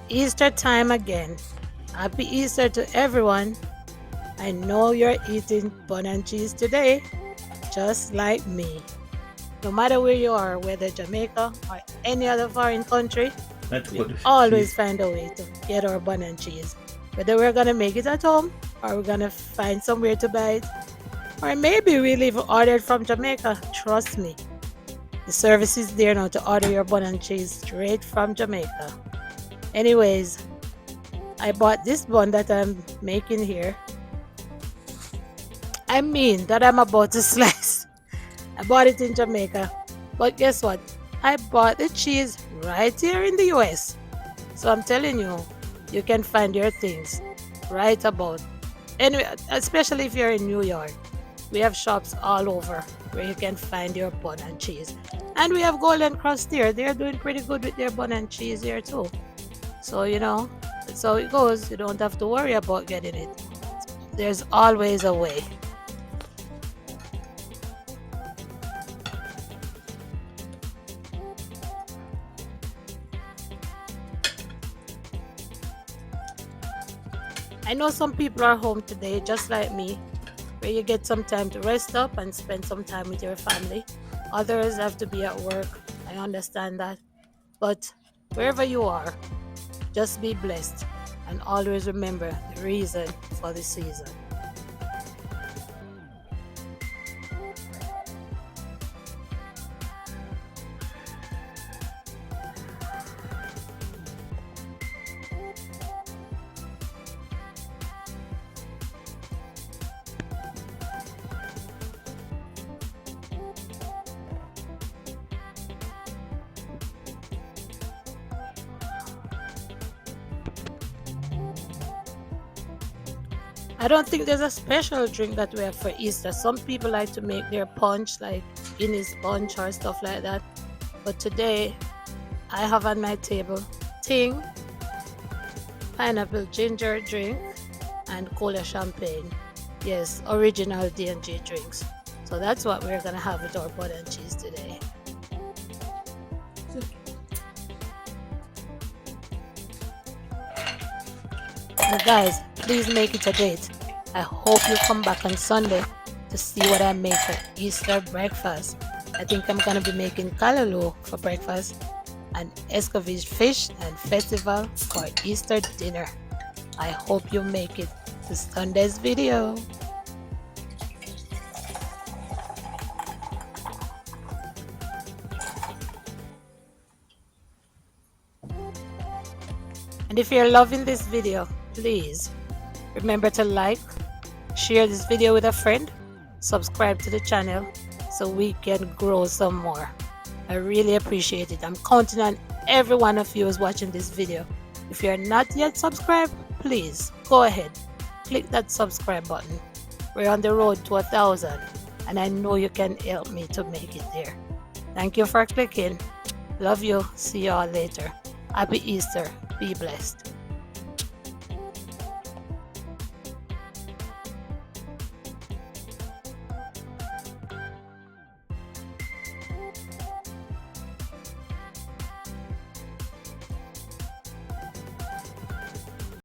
Easter time again. Happy Easter to everyone. I know you're eating bun and cheese today, just like me. No matter where you are, whether Jamaica or any other foreign country, Let's we put the always cheese. find a way to get our bun and cheese. Whether we're gonna make it at home or we're gonna find somewhere to buy it, or maybe we'll even order it from Jamaica. Trust me, the service is there now to order your bun and cheese straight from Jamaica. Anyways, I bought this bun that I'm making here. I mean, that I'm about to slice. I bought it in Jamaica. But guess what? I bought the cheese right here in the US. So I'm telling you, you can find your things right about. Anyway, especially if you're in New York. We have shops all over where you can find your bun and cheese. And we have Golden Crust here. They're doing pretty good with their bun and cheese here too. So, that's how it goes. You don't have to worry about getting it. There's always a way. I know some people are home today, just like me, where you get some time to rest up and spend some time with your family. Others have to be at work. I understand that. But wherever you are, just be blessed and always remember the reason for the season. I don't think there's a special drink that we have for Easter. Some people like to make their punch, like Guinness punch or stuff like that. But today, I have on my table Ting, pineapple ginger drink, and cola champagne. Yes, original D&G drinks. So that's what we're gonna have with our bun and cheese today. And guys, please make it a date. I hope you come back on Sunday to see what I make for Easter breakfast. I think I'm gonna be making callaloo for breakfast and escovitch fish and festival for Easter dinner. I hope you make it to Sunday's video. And if you're loving this video, please remember to like, share this video with a friend, subscribe to the channel so we can grow some more. I really appreciate it. I'm counting on every one of you who's watching this video. If you're not yet subscribed, please go ahead, click that subscribe button. We're on the road to 1,000 and I know you can help me to make it there. Thank you for clicking. Love you. See y'all later. Happy Easter. Be blessed.